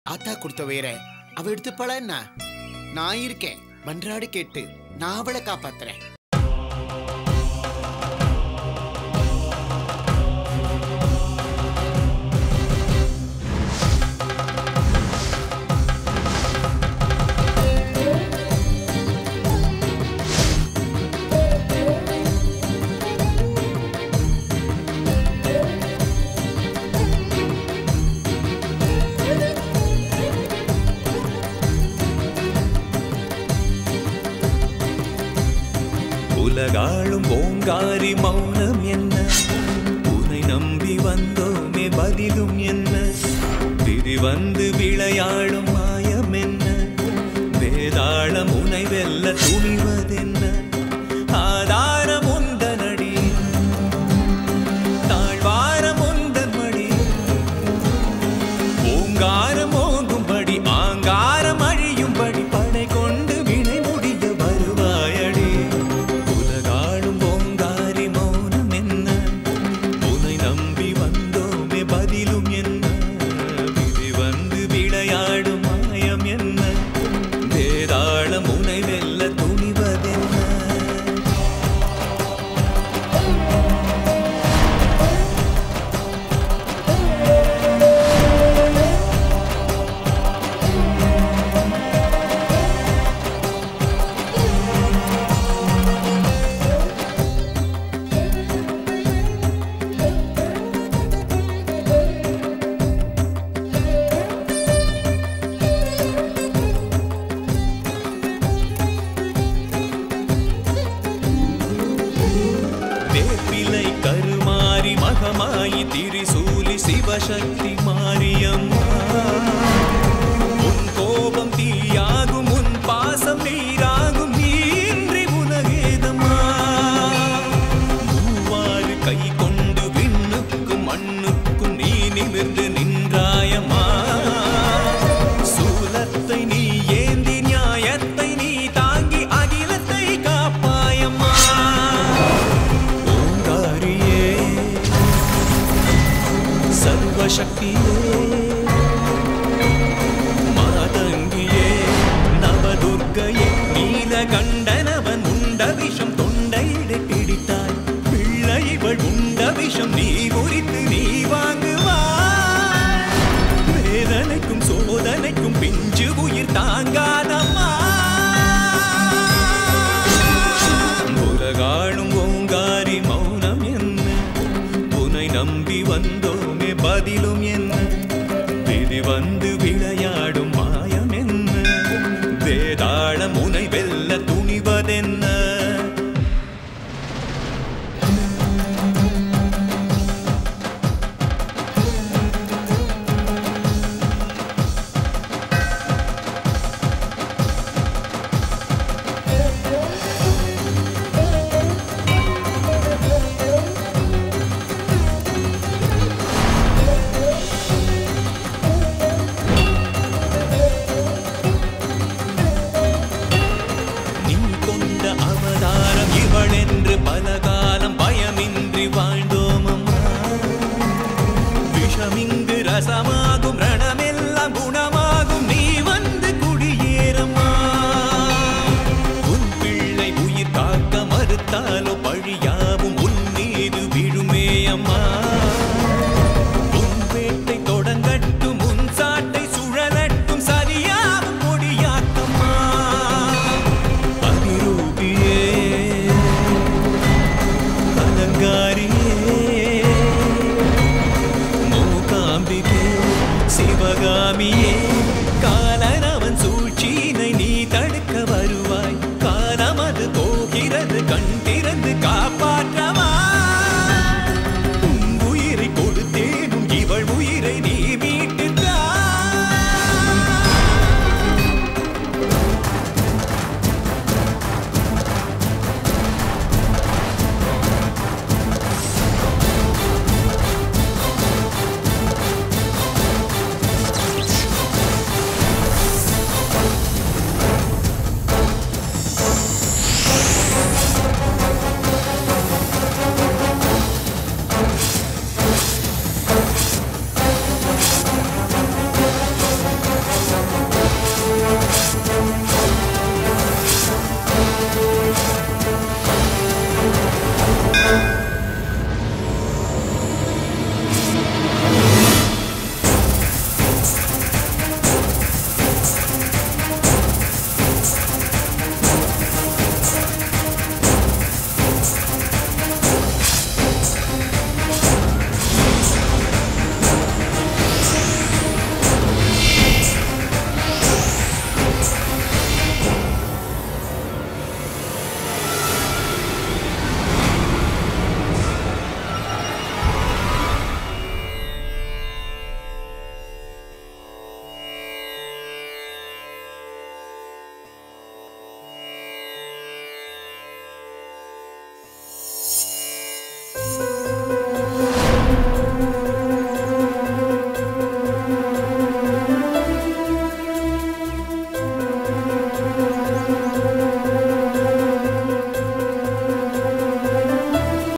ஆத்தா கொடுத்த வேற அவ எடுத்துப்பாளா என்ன? நான் இருக்கேன், மன்றாடி கேட்டு நான் அவளை காப்பாத்துறேன். உலகாளும் ஓங்காரி மௌனம் என்ன? உன்னை நம்பி வந்தோமே பதிலும் என்ன? விதி வந்து விளையாடும் மாயம் என்ன? வேதாளம் உனை வெல்ல துணிவதென்ன? ஆதாரம் உந்தனடி, தாழ்வாரம் உந்தன் மடி, ஓங்காரம் ஓங்கும்படி ஆங்காரம் அழியும்படி படை கொண்டு வினை முடிய வருவாயடி. உலகாளும் ஓங்காரி மௌனம் என்ன? உன்னை நம்பி வந்தோமே பதிலும் என்ன? விதி வந்து விளையாடும் மாயம் என்ன? வேதாளம் உனை வெல்ல துணிவதென்ன? வேப்பிலை கருமாரி மகமாயி திரிசூலி சிவசக்தி மாரியம்மா. உன் கோபம் தீயாகும், உன் பாசம் நீராகும், நீன்றி உலகேதம்மா. மூவாறு கை கொண்டு விண்ணுக்கும் மண்ணுக்கும் நீ நிமிர்ந்து நின்றாயம்மா. சூலத்தை நீ ஏந்தி நியாயத்தை நீ தாங்கி அகிலத்தை காப்பாயம்மா. சர்வசக்தியே மாதங்கியே நவதுர்க்கையே நீலகண்டனவன் உண்ட விஷம் தொண்டையிட பிடித்தாய். பிள்ளை இவள் உண்ட விஷம் நீ குறித்து நீ வாங்குவாய். வேதனைக்கும் சோதனைக்கும் பிஞ்சு உயிர் தாங்காதம்மா. உலகாளும் ஓங்காரி மௌனம் என்ன? உன்னை நம்பி வந்தோமே பதிலும் என்ன? விதி வந்து விளையாடும் மாயம் என்ன? வேதாளம் உனை வெல்ல துணிவதென்ன? அவதாரம் இவள் என்று பலகாலம் பயமின்றி வாழ்ந்தோமம்மா. விஷமிங்கு ரசமாகும், ரணமெல்லாம் குணமாகும், நீ வந்து குடியேறம்மா. உன் பிள்ளை உயிர் காக்க மறுத்தாலோ பழியாவும் உன் மீது விழுமே அம்மா. உன் வேட்டை தொடங்கட்டும், உன் சாட்டை சுழலட்டும், சரியாவும் கொடியாக்கம்மா. மூகாம்பிகே சிவகாமியே கால